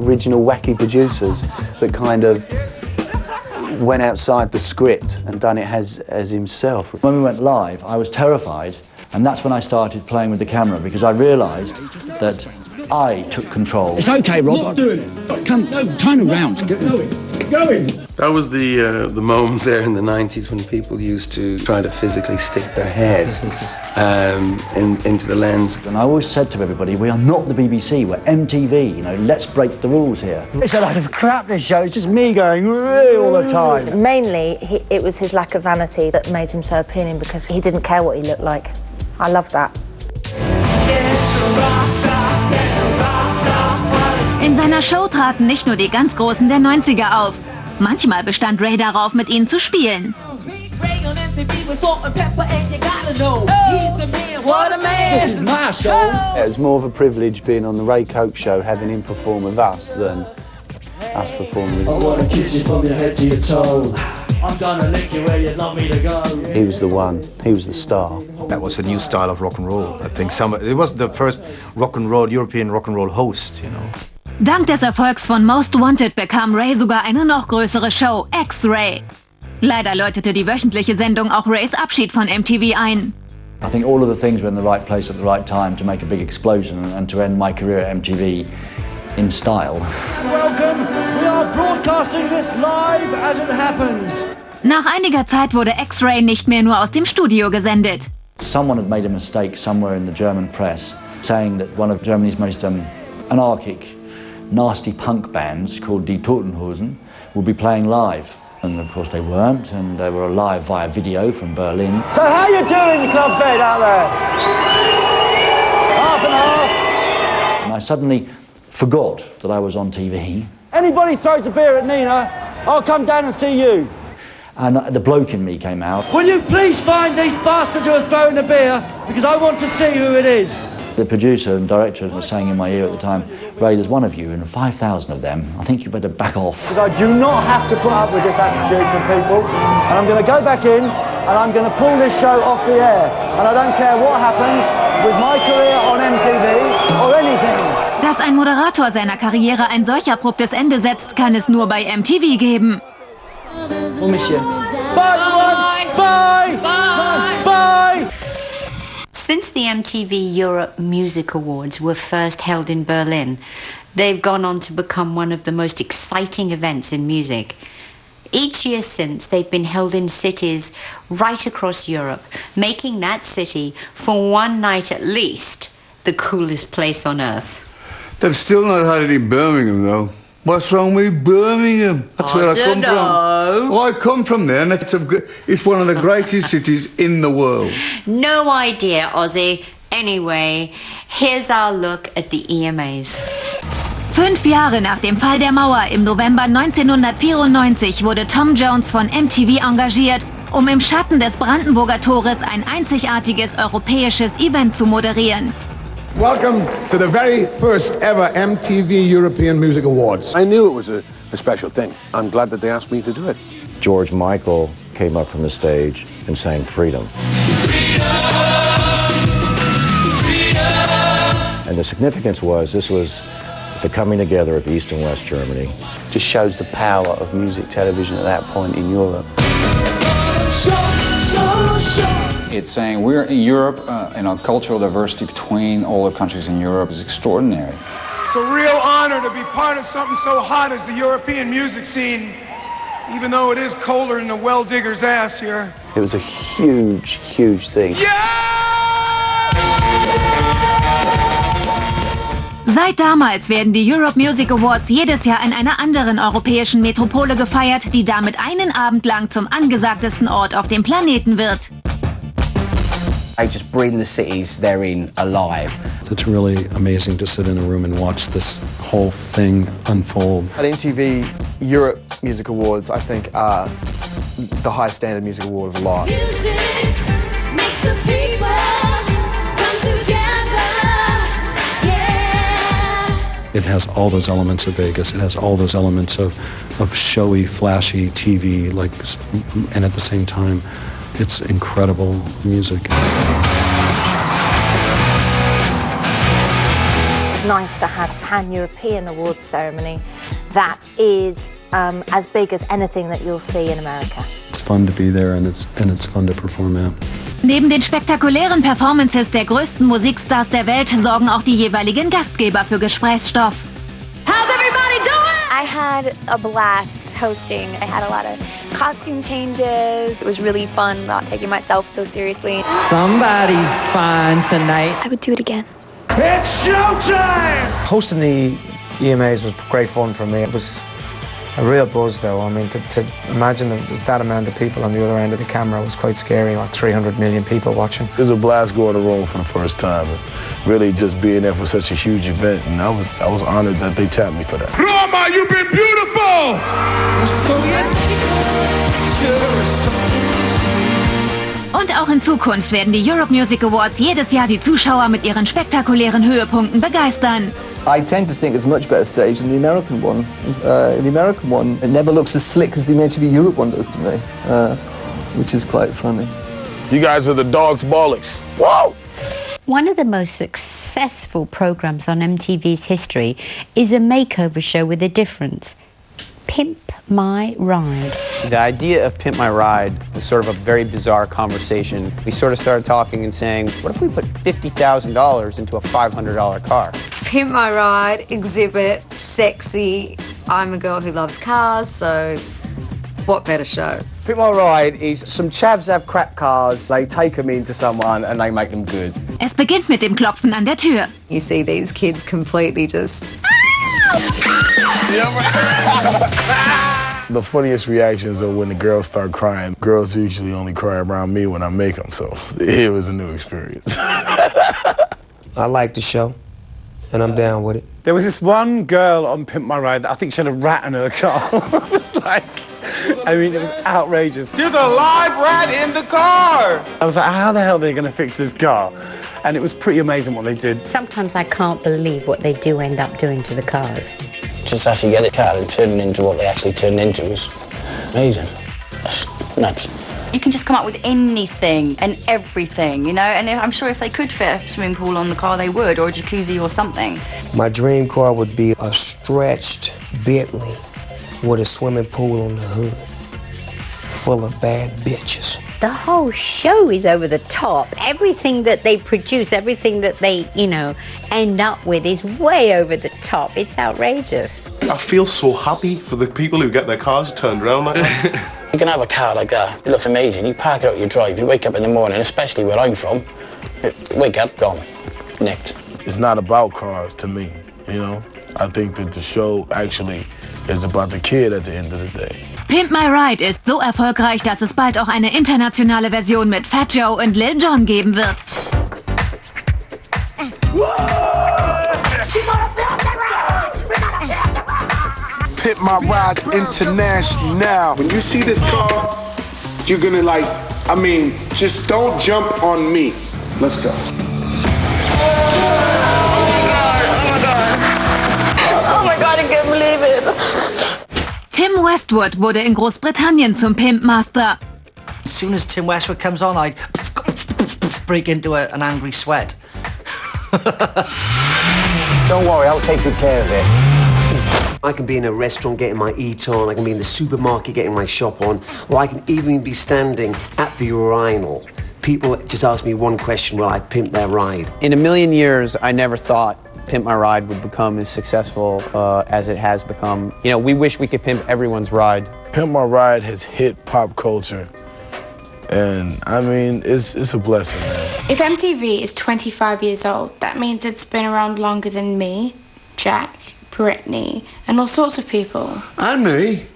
Original wacky producers that kind of went outside the script and done it as himself. When we went live, I was terrified, and that's when I started playing with the camera, because I realised that I took control. It's okay, Rob. Not doing it. Come, no, turn around. Get going. That was the moment there in the 90s when people used to try to physically stick their head into the lens. And I always said to everybody, we are not the BBC, we're MTV, you know, let's break the rules here. It's a lot of crap, this show, it's just me going all the time. Mainly, it was his lack of vanity that made him so appealing, because he didn't care what he looked like. I love that. In seiner Show traten nicht nur die ganz Großen der 90er auf. Manchmal bestand Ray darauf, mit ihnen zu spielen. This is my show. It was more of a privilege being on the Ray Coke show, having him perform with us than us performing with him. I wanna kiss you from your head to your toe. I'm gonna lick you where you'd love me to go. He was the one. He was the star. That was a new style of rock and roll. I think it was the first European rock and roll host, you know. Dank des Erfolgs von Most Wanted bekam Ray sogar eine noch größere Show, X-Ray. Leider läutete die wöchentliche Sendung auch Rays Abschied von MTV ein. I think all of the things were in the right place at the right time to make a big explosion and to end my career at MTV in style. Welcome. We are broadcasting this live as it happens. Nach einiger Zeit wurde X-Ray nicht mehr nur aus dem Studio gesendet. Someone had made a mistake somewhere in the German press saying that one of Germany's most anarchic, nasty punk bands called Die Totenhosen would be playing live. And of course they weren't, and they were live via video from Berlin. So how you doing, Club Bed out there? Half and half. And I suddenly forgot that I was on TV. Anybody throws a beer at Nina, I'll come down and see you. And the bloke in me came out. Will you please find these bastards who are throwing the beer, because I want to see who it is. The producer and director was saying in my ear at the time, Ray, there's one of you and 5,000 of them. I think you better back off. I do not have to put up with this attitude from people, and I'm going to go back in and I'm going to pull this show off the air. And I don't care what happens with my career on MTV or anything. Dass ein Moderator seiner Karriere ein solch abruptes Ende setzt, kann es nur bei MTV geben. We'll miss you. Bye, everyone. Bye. Bye. Bye. Since the MTV Europe Music Awards were first held in Berlin, they've gone on to become one of the most exciting events in music. Each year since, they've been held in cities right across Europe, making that city, for one night at least, the coolest place on earth. They've still not had it in Birmingham, though. What's wrong with Birmingham? That's where I come from. Well, I come from there, and it's one of the greatest cities in the world. No idea, Ozzy. Anyway, here's our look at the EMAs. 5 Jahre nach dem Fall der Mauer im November 1994 wurde Tom Jones von MTV engagiert, um im Schatten des Brandenburger Tores ein einzigartiges europäisches Event zu moderieren. Welcome to the very first ever MTV European Music Awards. I knew it was a special thing. I'm glad that they asked me to do it. George Michael came up from the stage and sang Freedom. Freedom! Freedom! And the significance was this was the coming together of East and West Germany. Just shows the power of music television at that point in Europe. It's saying we're in Europe, and our cultural diversity between all the countries in Europe is extraordinary. It's a real honor to be part of something so hot as the European music scene, even though it is colder than a well digger's ass here. It was a huge, huge thing. Seit damals werden die Europe Music Awards jedes Jahr in einer anderen europäischen Metropole gefeiert, die damit einen Abend lang zum angesagtesten Ort auf dem Planeten wird. They just bring the cities they're in alive. It's really amazing to sit in a room and watch this whole thing unfold. At MTV Europe Music Awards, I think, are the highest standard music award of a lot. Music makes the people come together, yeah. It has all those elements of Vegas. It has all those elements of showy, flashy TV, and at the same time, it's incredible music. It's nice to have a pan-European awards ceremony that is as big as anything that you'll see in America. It's fun to be there and it's fun to perform at. Neben den spektakulären Performances der größten Musikstars der Welt sorgen auch die jeweiligen Gastgeber für Gesprächsstoff. How's everybody doing? I had a blast hosting. I had a lot of costume changes. It was really fun not taking myself so seriously. Somebody's fine tonight. I would do it again. It's showtime! Hosting the EMAs was great fun for me. It was a real buzz though. I mean, to imagine that amount of people on the other end of the camera was quite scary, like 300 million people watching. It was a blast going to Rome for the first time and really just being there for such a huge event, and I was honored that they tapped me for that. Roma, you've been beautiful! Und auch in Zukunft werden die Europe Music Awards jedes Jahr die Zuschauer mit ihren spektakulären Höhepunkten begeistern. I tend to think it's a much better stage than the American one. In the American one, it never looks as slick as the MTV Europe one does to me, which is quite funny. You guys are the dog's bollocks. Whoa! One of the most successful programs on MTV's history is a makeover show with a difference. Pimp My Ride. The idea of Pimp My Ride was sort of a very bizarre conversation. We sort of started talking and saying, what if we put $50,000 into a $500 car? Pimp My Ride, Xzibit, sexy. I'm a girl who loves cars, so what better show? Pimp My Ride is some chavs have crap cars, they take them into someone and they make them good. Es beginnt mit dem Klopfen an der Tür. You see these kids completely just... The funniest reactions are when the girls start crying. Girls usually only cry around me when I make them, so it was a new experience. I like the show, and I'm down with it. There was this one girl on Pimp My Ride that I think she had a rat in her car. It was like, I mean, it was outrageous. There's a live rat in the car! I was like, how the hell are they going to fix this car? And it was pretty amazing what they did. Sometimes I can't believe what they do end up doing to the cars. Just actually get a car and turn it into what they actually turned into was amazing. That's nuts. You can just come up with anything and everything, you know, and I'm sure if they could fit a swimming pool on the car, they would, or a jacuzzi or something. My dream car would be a stretched Bentley with a swimming pool on the hood, full of bad bitches. The whole show is over the top. Everything that they produce, everything that they, end up with is way over the top. It's outrageous. I feel so happy for the people who get their cars turned around like that. You can have a car like that. It looks amazing. You park it out your drive. You wake up in the morning, especially where I'm from. Wake up, gone, nicked. It's not about cars to me, I think that the show actually is about the kid at the end of the day. Pimp My Ride ist so erfolgreich, dass es bald auch eine internationale Version mit Fat Joe und Lil Jon geben wird. Pimp My Ride's international now. When you see this car, you're gonna just don't jump on me. Let's go. Oh my God, I can't believe it. Tim Westwood wurde in Großbritannien zum Pimp Master. As soon as Tim Westwood comes on, I break into an angry sweat. Don't worry, I'll take good care of it. I can be in a restaurant getting my eat on, I can be in the supermarket getting my shop on, or I can even be standing at the urinal. People just ask me one question, will I pimp their ride? In a million years, I never thought Pimp My Ride would become as successful as it has become. We wish we could pimp everyone's ride. Pimp My Ride has hit pop culture, and it's a blessing, man. If MTV is 25 years old, that means it's been around longer than me, Jack, Brittany, and all sorts of people. And me.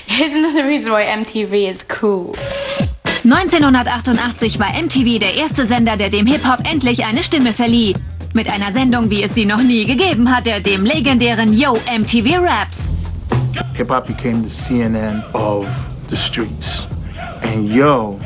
Here's another reason why MTV is cool. 1988 war MTV der erste Sender, der dem Hip-Hop endlich eine Stimme verlieh. Mit einer Sendung, wie es sie noch nie gegeben hatte, dem legendären Yo MTV Raps. Hip-Hop became the CNN of the streets. And Yo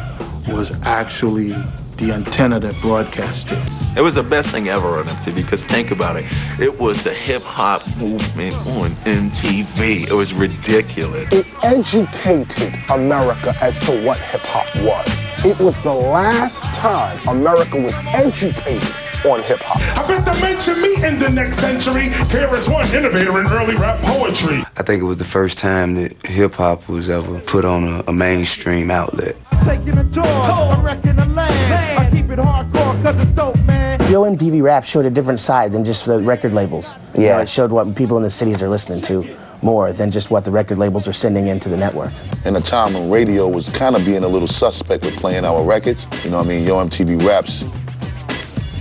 was actually the antenna that broadcast it. It was the best thing ever on MTV, because think about it. It was the hip-hop movement on MTV. It was ridiculous. It educated America as to what hip-hop was. It was the last time America was educated on hip-hop. I bet they mention me in the next century. KRS-One, innovator in early rap poetry. I think it was the first time that hip-hop was ever put on a mainstream outlet. Taking a tour, I'm wrecking the land. I keep it hardcore cause it's dope, man. Yo MTV Rap showed a different side than just the record labels. Yeah. You know, it showed what people in the cities are listening to more than just what the record labels are sending into the network. In a time when radio was kind of being a little suspect with playing our records, you know what I mean, Yo MTV Raps,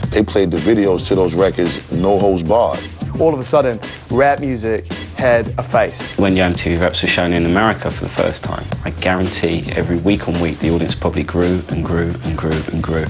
they played the videos to those records, no holds barred. All of a sudden, rap music had a face. When Yo MTV Raps was shown in America for the first time, I guarantee every week on week the audience probably grew and grew and grew and grew.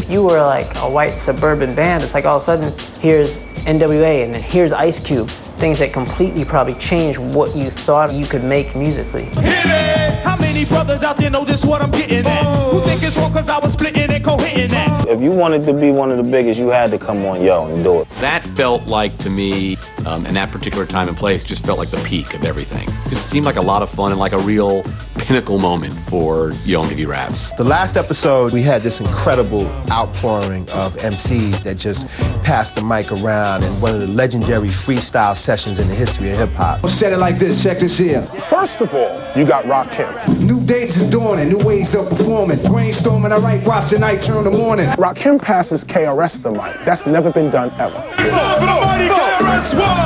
You were like a white suburban band. It's like all of a sudden, here's NWA and then here's Ice Cube. Things that completely probably changed what you thought you could make musically. Hit it! How many brothers out there know this what I'm getting at? Who think it's wrong cause I was splitting and co-hitting that? If you wanted to be one of the biggest, you had to come on Yo and do it. That felt like, to me, in that particular time and place, just felt like the peak of everything. It just seemed like a lot of fun and like a real pinnacle moment for Yo MTV Raps. The last episode, we had this incredible outpouring of MCs that just passed the mic around in one of the legendary freestyle sessions in the history of hip-hop. Said it like this, check this here. First of all, you got Rakim. New days is dawning, new ways of performing. Brainstorming, I write, watch the night, turn the morning. Rakim passes KRS the mic. That's never been done ever. It's all for the mighty KRS-One.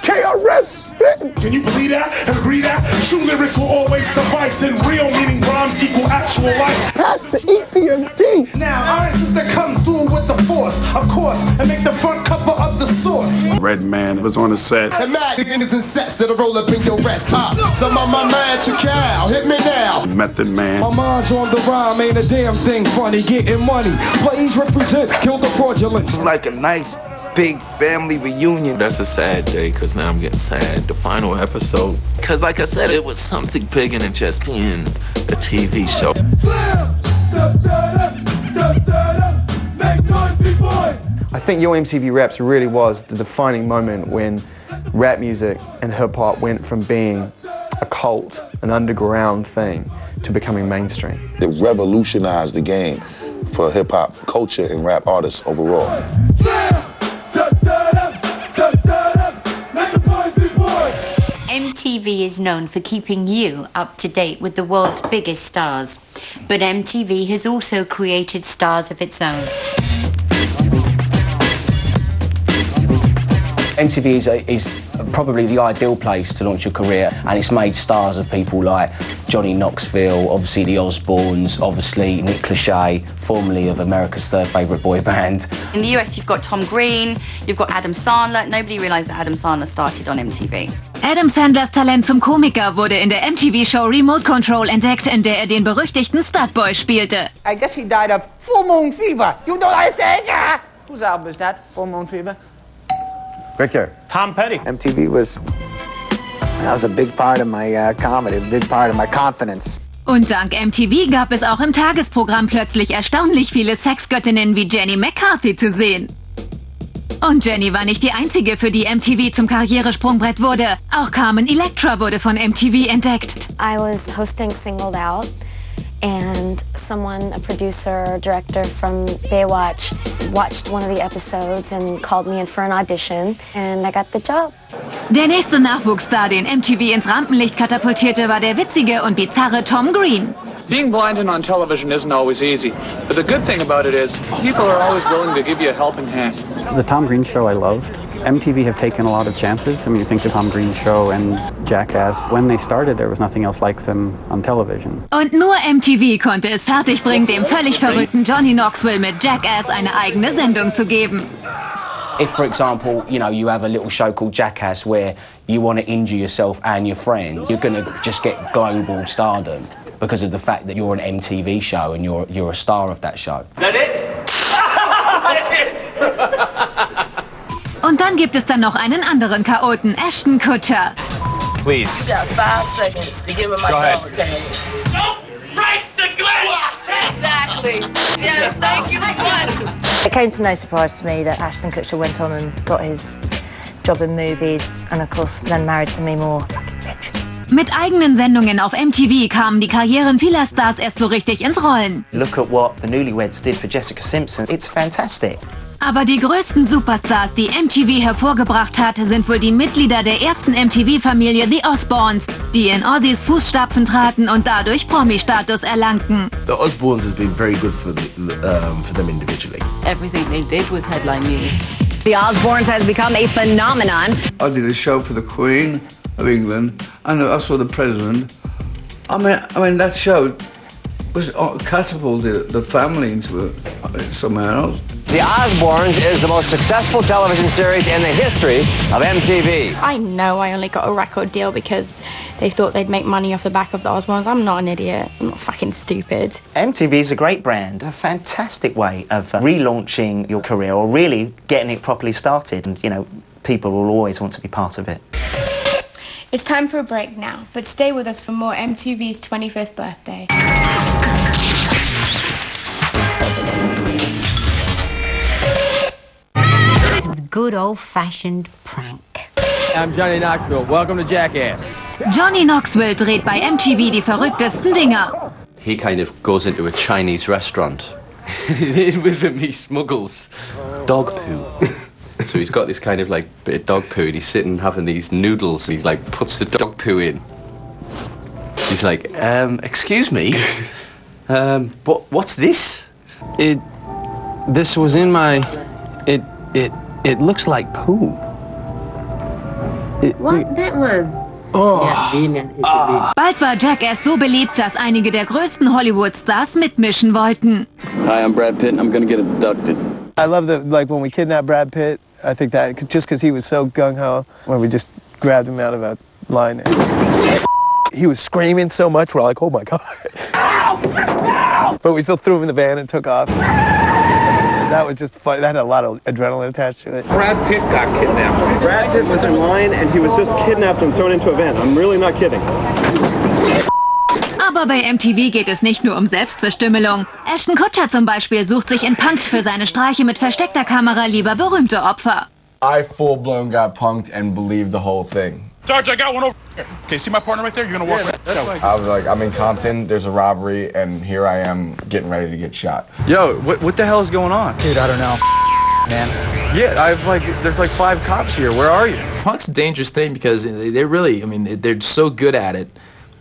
KRS! Can you believe that and agree that? True lyrics will always suffice, and real meaning rhymes equal actual life. Pass the EPMD. Now, artists that come through with the force, of course, and make the front cover of the source. Redman was on the set. And mad niggas and sets that'll roll up in your rest. Some of my man to Cal, hit me now. Method Man. My mind's on the rhyme, ain't a damn thing funny. Getting money, plays represent, kill the fraudulence. It's like a nice big family reunion. That's a sad day, because now I'm getting sad. The final episode, because like I said, it was something bigger than just being a TV show. I think Yo MTV Raps really was the defining moment when rap music and hip-hop went from being a cult, an underground thing, to becoming mainstream. It revolutionized the game for hip-hop culture and rap artists overall. MTV is known for keeping you up to date with the world's biggest stars, but MTV has also created stars of its own. MTV is probably the ideal place to launch your career, and it's made stars of people like Johnny Knoxville, obviously the Osbournes, obviously Nick Lachey, formerly of America's third favourite boy band. In the US, you've got Tom Green, you've got Adam Sandler. Nobody realised that Adam Sandler started on MTV. Adam Sandlers Talent zum Komiker wurde in der MTV-Show Remote Control entdeckt, in der den berüchtigten Studboy spielte. I guess he died of full moon fever. You know what I'm saying? Whose album is that? Full Moon Fever? Victor. Tom Petty. MTV was a big part of my comedy, a big part of my confidence. Und dank MTV gab es auch im Tagesprogramm plötzlich erstaunlich viele Sexgöttinnen wie Jenny McCarthy zu sehen. Und Jenny war nicht die einzige, für die MTV zum Karrieresprungbrett wurde. Auch Carmen Electra wurde von MTV entdeckt. I was hosting Singled Out, and someone, a producer, director from Baywatch, watched one of the episodes and called me in for an audition, and I got the job. Der nächste Nachwuchsstar, den MTV ins Rampenlicht katapultierte, war der witzige und bizarre Tom Green. Being blind and on television isn't always easy, but the good thing about it is people are always willing to give you a helping hand. The Tom Green Show I loved. MTV have taken a lot of chances. I mean, you think the Tom Green Show and Jackass. When they started, there was nothing else like them on television. Und nur MTV konnte es fertigbringen, dem völlig verrückten Johnny Knoxville mit Jackass eine eigene Sendung zu geben. If, for example, you have a little show called Jackass where you want to injure yourself and your friends, you're going to just get global stardom because of the fact that you're an MTV show and you're a star of that show. Is that it? That's it! Und dann gibt es dann noch einen anderen Chaoten, Ashton Kutcher. Please. You got 5 seconds to give him my dog tags. Don't break the glass! Exactly. Yes, thank you much. It came to no surprise to me that Ashton Kutcher went on and got his job in movies and of course then married Demi Moore. Mit eigenen Sendungen auf MTV kamen die Karrieren vieler Stars erst so richtig ins Rollen. Look at what the Newlyweds did for Jessica Simpson. It's fantastic. Aber die größten Superstars, die MTV hervorgebracht hat, sind wohl die Mitglieder der ersten MTV-Familie The Osbournes, die in Ozzys Fußstapfen traten und dadurch Promi-Status erlangten. The Osbournes has been very good for them individually. Everything they did was headline news. The Osbournes has become a phenomenon. I did a show for the Queen of England, and I saw the President. I mean that show was catapulted the family into somewhere else. The Osbournes is the most successful television series in the history of MTV. I know I only got a record deal because they thought they'd make money off the back of the Osbournes. I'm not an idiot. I'm not fucking stupid. MTV is a great brand, a fantastic way of relaunching your career or really getting it properly started. And, you know, people will always want to be part of it. It's time for a break now, but stay with us for more MTV's 25th birthday. Good old-fashioned prank. I'm Johnny Knoxville. Welcome to Jackass. Johnny Knoxville dreht bei MTV die verrücktesten Dinger. He kind of goes into a Chinese restaurant. With him he smuggles dog poo. So he's got this kind of like bit of dog poo and he's sitting having these noodles and he like puts the dog poo in. He's like, excuse me, but what's this? This was in my... It looks like poo. What? That one? Bald war Jackass so beliebt, dass einige der größten Hollywood-Stars mitmischen wollten. Hi, I'm Brad Pitt and I'm gonna get abducted. I love that, like when we kidnapped Brad Pitt, I think that just because he was so gung-ho, when we just grabbed him out of a line. He was screaming so much, we're like, oh my God. But we still threw him in the van and took off. That was just fun. That had a lot of adrenaline attached to it. Brad Pitt got kidnapped. Brad Pitt was in line and he was just kidnapped and thrown into a van. I'm really not kidding. Aber bei MTV geht es nicht nur um Selbstverstümmelung. Ashton Kutcher zum Beispiel sucht sich in Punkt für seine Streiche mit versteckter Kamera lieber berühmte Opfer. I full-blown got punked and believed the whole thing. Sarge, I got one over here. Okay, see my partner right there? You're gonna walk right. I was like, I'm in Compton, there's a robbery, and here I am getting ready to get shot. Yo, what the hell is going on? Dude, I don't know, man. Yeah, there's like 5 cops here. Where are you? Punk's a dangerous thing because they really, I mean, they're so good at it,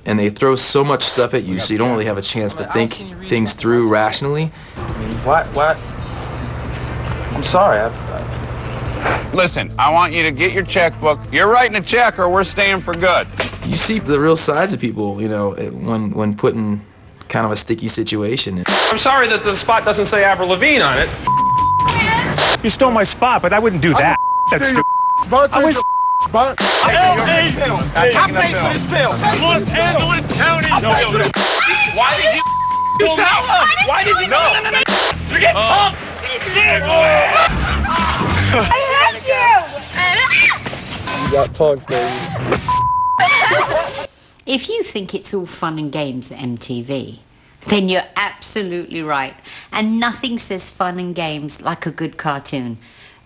and they throw so much stuff at you, so you don't really have a chance to think things through rationally. What? I'm sorry. Listen, I want you to get your checkbook. You're writing a check or we're staying for good. You see the real sides of people, you know, when put in kind of a sticky situation. I'm sorry that the spot doesn't say Avril Lavigne on it. You stole my spot, but I wouldn't do that. That's stupid. I was spot. I paid for this film. Los Angeles County. Why did you tell him? Why did you know? To get pumped. I hate you! You got punked, baby. If you think it's all fun and games at MTV, then you're absolutely right. And nothing says fun and games like a good cartoon.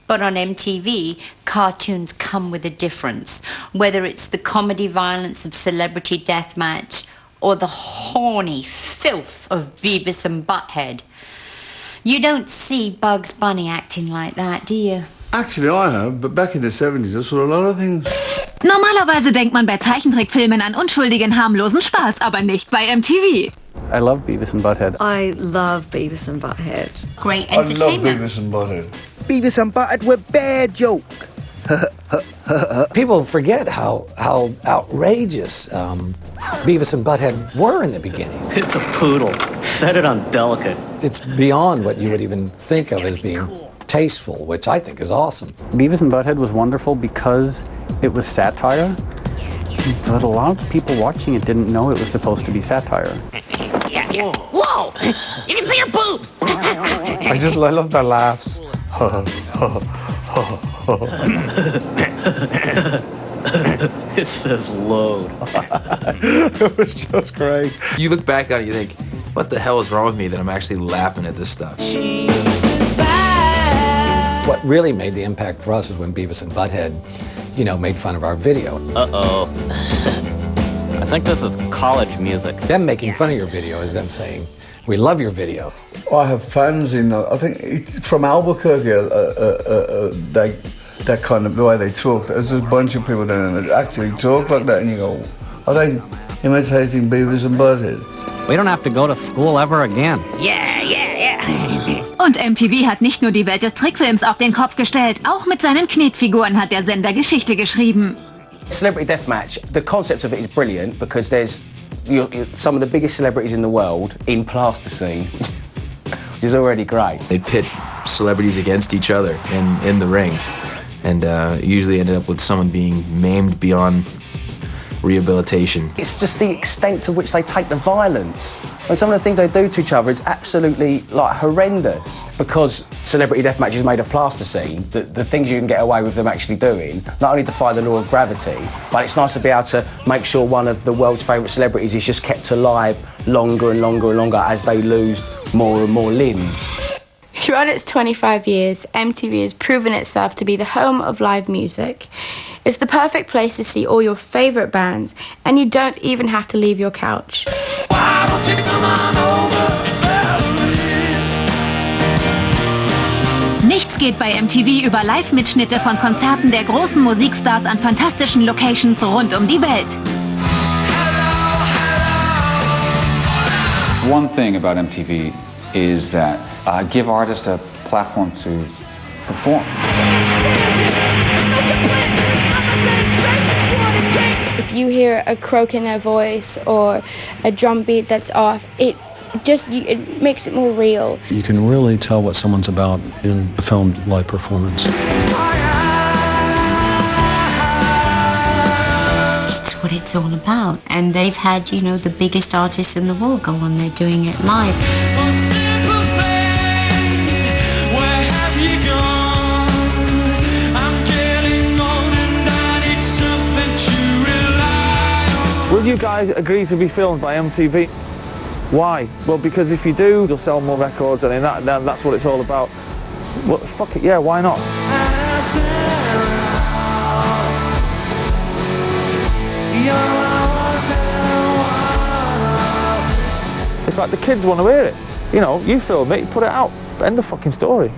But on MTV, cartoons come with a difference. Whether it's the comedy violence of Celebrity Deathmatch or the horny filth of Beavis and Butthead. You don't see Bugs Bunny acting like that, do you? Actually, I have, but back in the 70s, I saw a lot of things. Normalerweise denkt man bei Zeichentrickfilmen an unschuldigen, harmlosen Spaß, aber nicht bei MTV. I love Beavis and Butthead. I love Beavis and Butthead. Great I love entertainment. Beavis and Butthead. Beavis and Butthead were bad joke. People forget how outrageous Beavis and Butthead were in the beginning. It's a poodle. Set it on delicate. It's beyond what you would even think of as being tasteful, which I think is awesome. Beavis and Butthead was wonderful because it was satire, but a lot of people watching it didn't know it was supposed to be satire. Yeah. Whoa! You can see your boobs! I love their laughs. It's this load. It was just great. You look back on it, you think, what the hell is wrong with me that I'm actually laughing at this stuff? What really made the impact for us was when Beavis and Butthead, made fun of our video. Uh-oh. I think this is college music. Them making fun of your video is them saying, we love your video. I have fans in, I think it's from Albuquerque, that kind of the way they talk. There's a bunch of people down there that actually talk like that, and you go, are they imitating Beavis and Butthead? We don't have to go to school ever again. Yeah, yeah, yeah. Und MTV hat nicht nur die Welt des Trickfilms auf den Kopf gestellt, auch mit seinen Knetfiguren hat der Sender Geschichte geschrieben. Celebrity Deathmatch, the concept of it is brilliant because there's some of the biggest celebrities in the world in plasticine, which is already great. They'd pit celebrities against each other in the ring, and usually ended up with someone being maimed beyond rehabilitation. It's just the extent to which they take the violence. And some of the things they do to each other is absolutely horrendous. Because Celebrity Deathmatch is made of plasticine, the things you can get away with them actually doing not only defy the law of gravity, but it's nice to be able to make sure one of the world's favourite celebrities is just kept alive longer and longer and longer as they lose more and more limbs. Throughout its 25 years, MTV has proven itself to be the home of live music. It's the perfect place to see all your favourite bands, and you don't even have to leave your couch. Nichts geht bei MTV über Live-Mitschnitte von Konzerten der großen Musikstars an fantastischen Locations rund um die Welt. One thing about MTV is that give artists a platform to perform. If you hear a croak in their voice or a drum beat that's off, it makes it more real. You can really tell what someone's about in a filmed live performance. It's what it's all about. And they've had, the biggest artists in the world go on there doing it live. Will you guys agree to be filmed by MTV? Why? Well, because if you do, you'll sell more records, and that's what it's all about. Well, fuck it, yeah, why not? It's like the kids want to hear it. You film it, you put it out. End of fucking story,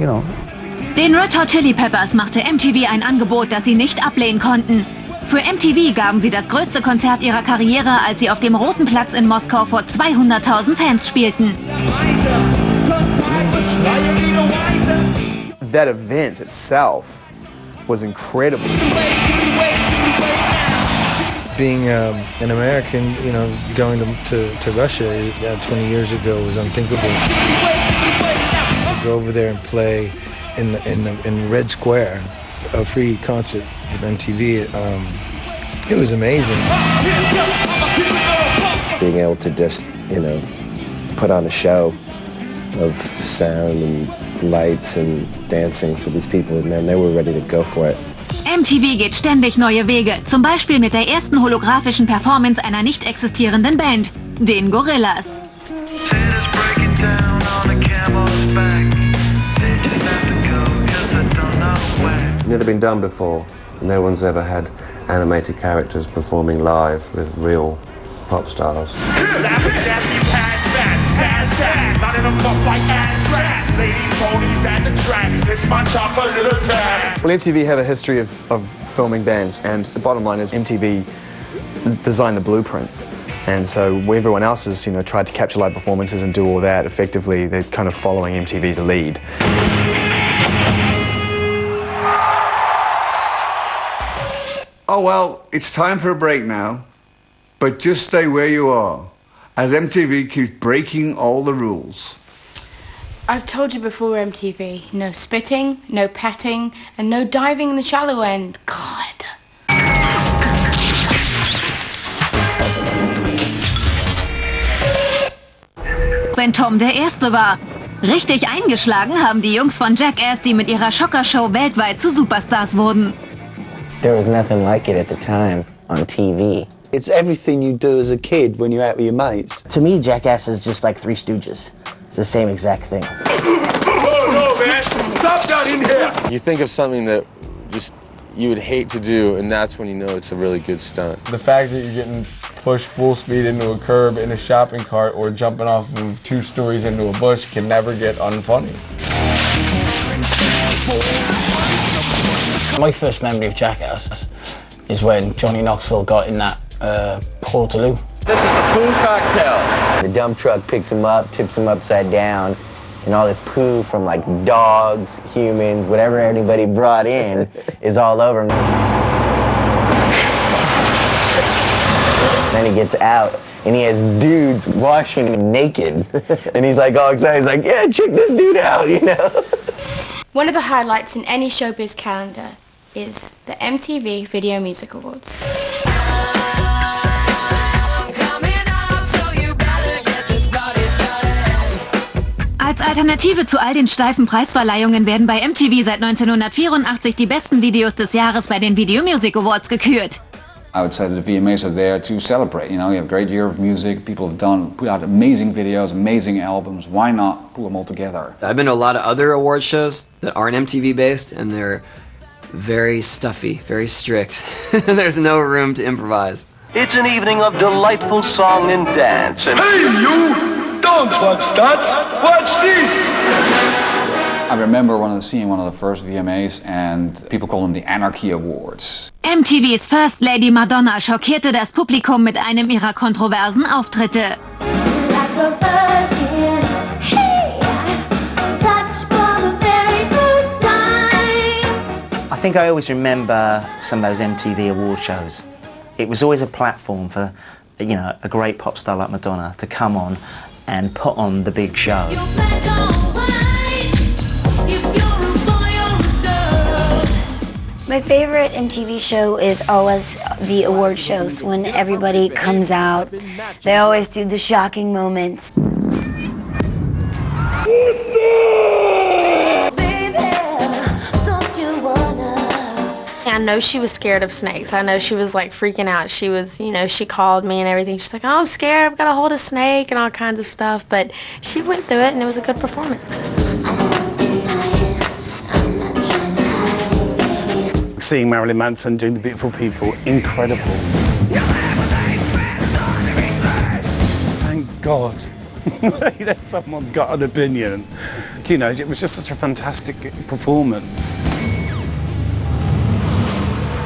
Den Red Hot Chili Peppers machte MTV ein Angebot, das sie nicht ablehnen konnten. Für MTV gaben sie das größte Konzert ihrer Karriere, als sie auf dem Roten Platz in Moskau vor 200.000 Fans spielten. That event itself was incredible. Being an American, going to Russia 20 years ago was unthinkable. To go over there and play in Red Square, a free concert with MTV, it was amazing. Being able to just, put on a show of sound and lights and dancing for these people, man, they were ready to go for it. MTV geht ständig neue Wege, zum Beispiel mit der ersten holographischen Performance einer nicht existierenden Band, den Gorillas. Never been done before. No one's ever had animated characters performing live with real pop stars. Well, MTV have a history of filming bands, and the bottom line is MTV designed the blueprint. And so everyone else has, tried to capture live performances and do all that. Effectively, they're kind of following MTV's lead. Oh, well, it's time for a break now. But just stay where you are, as MTV keeps breaking all the rules. I've told you before, MTV, no spitting, no petting, and no diving in the shallow end. God. Wenn Tom der Erste war. Richtig eingeschlagen haben die Jungs von Jackass, die mit ihrer Schocker-Show weltweit zu Superstars wurden. There was nothing like it at the time on TV. It's everything you do as a kid when you're out with your mates. To me, Jackass is just like Three Stooges. It's the same exact thing. Oh, no, man! Stop that in here! You think of something that just you would hate to do, and that's when you know it's a really good stunt. The fact that you're getting pushed full speed into a curb in a shopping cart or jumping off of 2 stories into a bush can never get unfunny. My first memory of Jackass is when Johnny Knoxville got in that Portaloo. This is the poo cocktail. The dump truck picks him up, tips him upside down, and all this poo from like dogs, humans, whatever anybody brought in is all over him. Then he gets out and he has dudes washing him naked. And he's like all excited, he's like, yeah, check this dude out, you know? One of the highlights in any showbiz calendar is the MTV Video Music Awards. Als Alternative zu all den steifen Preisverleihungen werden bei MTV seit 1984 die besten Videos des Jahres bei den Video Music Awards gekürt. I would say that the VMAs are there to celebrate. You know, you have a great year of music. People have put out amazing videos, amazing albums. Why not pull them all together? I've been to a lot of other award shows that aren't MTV based, and they're very stuffy, very strict. There's no room to improvise. It's an evening of delightful song and dance. And hey, you! Don't watch that! Watch this! I remember seeing one of the first VMAs, and people call them the Anarchy Awards. MTVs First Lady Madonna schockierte das Publikum mit einem ihrer kontroversen Auftritte. I think I always remember some of those MTV award shows. It was always a platform for, you know, a great pop star like Madonna to come on and put on the big show. My favorite MTV show is always the award shows. When everybody comes out, they always do the shocking moments. I know she was scared of snakes. I know she was like freaking out. She was, you know, she called me and everything. She's like, oh, I'm scared. I've got to hold a snake and all kinds of stuff. But she went through it and it was a good performance. Seeing Marilyn Manson doing The Beautiful People, incredible. Thank God that someone's got an opinion. You know, it was just such a fantastic performance.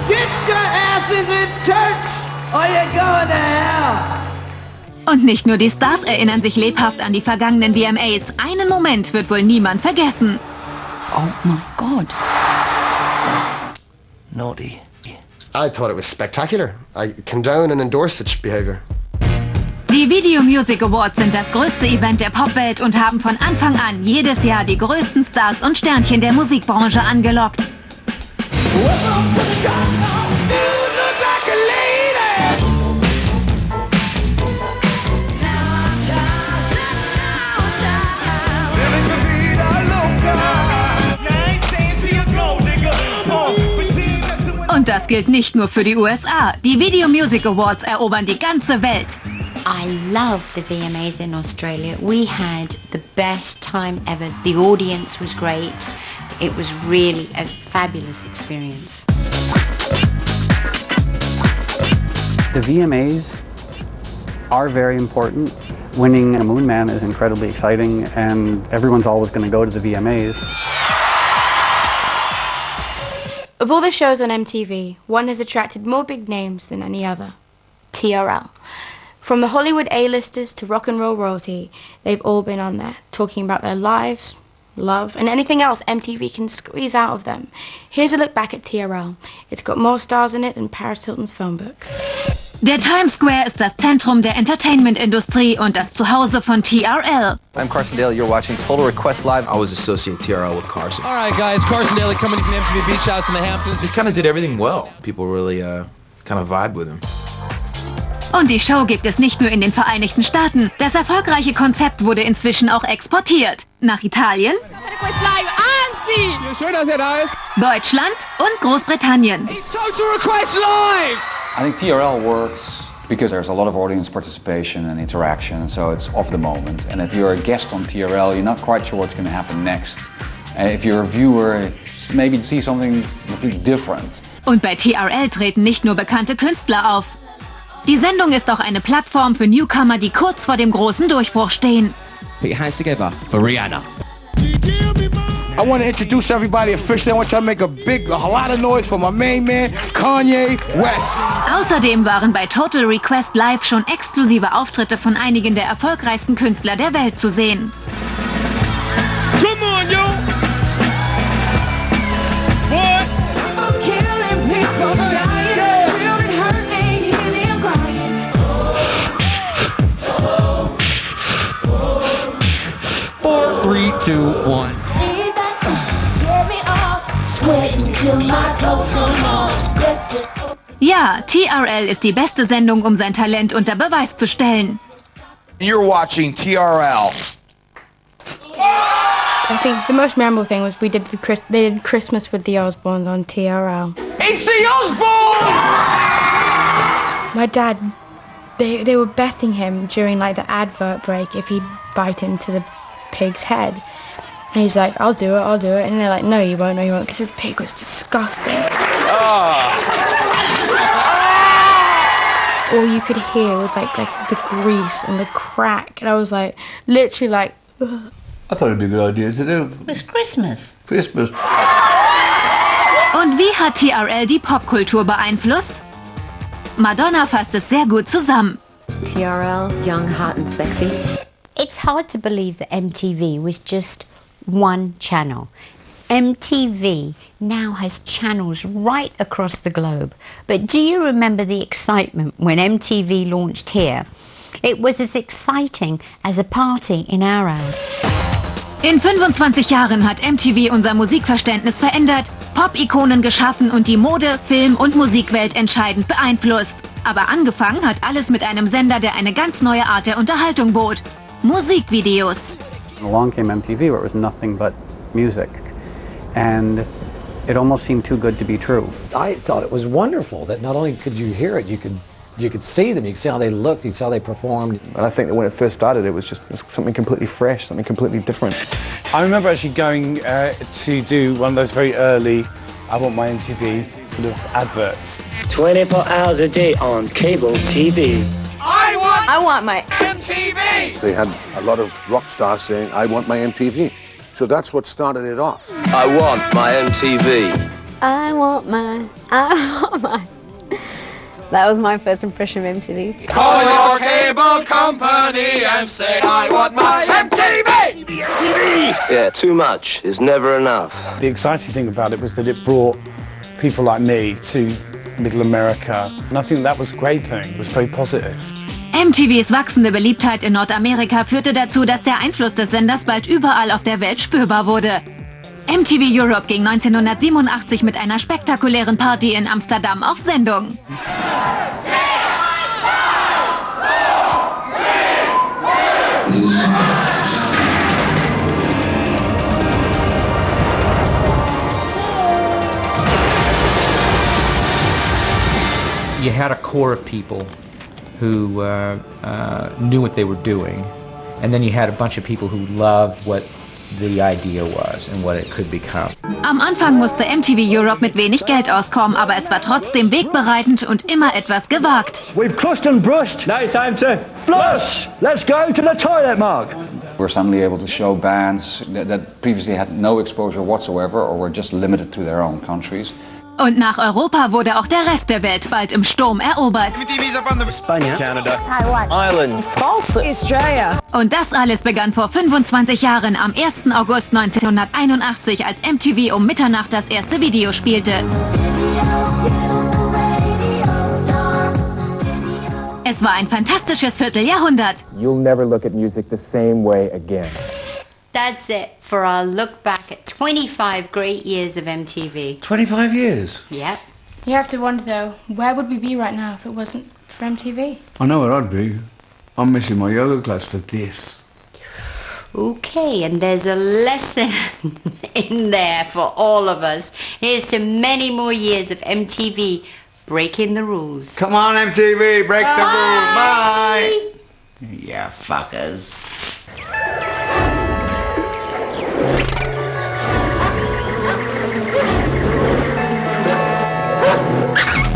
Get your asses in church or you're going to hell! Und nicht nur die Stars erinnern sich lebhaft an die vergangenen VMAs. Einen Moment wird wohl niemand vergessen. Oh my God. Naughty. I thought it was spectacular. I condone and endorse such behavior. Die Video Music Awards sind das größte Event der Popwelt und haben von Anfang an jedes Jahr die größten Stars und Sternchen der Musikbranche angelockt. Und das gilt nicht nur für die USA. Die Video Music Awards erobern die ganze Welt. I love the VMAs in Australia. We had the best time ever. The audience was great. It was really a fabulous experience. The VMAs are very important. Winning a Moon Man is incredibly exciting, and everyone's always going to go to the VMAs. Of all the shows on MTV, one has attracted more big names than any other. TRL. From the Hollywood A-listers to rock and roll royalty, they've all been on there, talking about their lives, love, and anything else MTV can squeeze out of them. Here's a look back at TRL. It's got more stars in it than Paris Hilton's phone book. Der Times Square ist das Zentrum der Entertainment-Industrie und das Zuhause von TRL. I'm Carson Daly, you're watching Total Request Live. I was associating TRL with Carson. All right, guys, Carson Daly coming from the MTV Beach House in the Hamptons. He kind of did everything well. People really kind of vibe with him. Und die Show gibt es nicht nur in den Vereinigten Staaten. Das erfolgreiche Konzept wurde inzwischen auch exportiert. Nach Italien, Schön, dass ihr da ist. Deutschland und Großbritannien. Social Request Live! I think TRL works because there's a lot of audience participation and interaction, so it's of the moment. And if you're a guest on TRL, you're not quite sure what's going to happen next. And if you're a viewer, maybe see something completely different. Und bei TRL treten nicht nur bekannte Künstler auf. Die Sendung ist auch eine Plattform für Newcomer, die kurz vor dem großen Durchbruch stehen. Put your hands together for Rihanna. I want to introduce everybody officially. I want y'all to make a lot of noise for my main man, Kanye West. Außerdem waren bei Total Request Live schon exklusive Auftritte von einigen der erfolgreichsten Künstler der Welt zu sehen. Come on, yo! Boy! I'm killing people, dying, children hurt, ain't hear them crying. 4, 3, 2, 1. Ja, TRL ist die beste Sendung, um sein Talent unter Beweis zu stellen. You're watching TRL. I think the most memorable thing was they did Christmas with the Osbournes on TRL. It's the Osbournes! My dad, they were betting him during like the advert break if he'd bite into the pig's head. And he's like, I'll do it. And they're like, no, you won't, because this pig was disgusting. All you could hear was like the grease and the crack. And I was like, literally like, ugh. I thought it'd be a good idea to do. It's Christmas. Christmas. Und wie hat TRL die Popkultur beeinflusst? Madonna fasst es sehr gut zusammen. TRL, young, hot and sexy. It's hard to believe that MTV was just one channel. MTV now has channels right across the globe. But do you remember the excitement when MTV launched here? It was as exciting as a party in our house. In 25 Jahren hat MTV unser Musikverständnis verändert, Pop-Ikonen geschaffen und die Mode-, Film- und Musikwelt entscheidend beeinflusst. Aber angefangen hat alles mit einem Sender, der eine ganz neue Art der Unterhaltung bot: Musikvideos. Along came MTV, where it was nothing but music, and it almost seemed too good to be true. I thought it was wonderful that not only could you hear it, you could see them, you could see how they looked, you could see how they performed. And I think that when it first started, it was something completely fresh, something completely different. I remember actually going to do one of those very early I Want My MTV sort of adverts. 24 hours a day on cable TV. I want my MTV! They had a lot of rock stars saying, I want my MTV. So that's what started it off. I want my MTV. I want my. That was my first impression of MTV. Call your cable company and say, I want my MTV! Yeah, too much is never enough. The exciting thing about it was that it brought people like me to Middle America. And I think that was a great thing. It was very positive. MTVs wachsende Beliebtheit in Nordamerika führte dazu, dass der Einfluss des Senders bald überall auf der Welt spürbar wurde. MTV Europe ging 1987 mit einer spektakulären Party in Amsterdam auf Sendung. You had a core of people who knew what they were doing, and then you had a bunch of people who loved what the idea was and what it could become. Am Anfang musste MTV Europe mit wenig Geld auskommen, aber es war trotzdem wegbereitend und immer etwas gewagt. We've crushed and brushed. Now it's time to flush. Let's go to the toilet, Mark. We're suddenly able to show bands that previously had no exposure whatsoever or were just limited to their own countries. Und nach Europa wurde auch der Rest der Welt bald im Sturm erobert. Spain, Canada, Taiwan, Ireland, Australia. Und das alles begann vor 25 Jahren am 1. August 1981, als MTV um Mitternacht das erste Video spielte. Es war ein fantastisches Vierteljahrhundert. You'll never look at music the same way again. That's it for our look back at 25 great years of MTV. 25 years? Yep. You have to wonder though, where would we be right now if it wasn't for MTV? I know where I'd be. I'm missing my yoga class for this. Okay, and there's a lesson in there for all of us. Here's to many more years of MTV breaking the rules. Come on, MTV, break the rules. Bye. Bye. Yeah, fuckers.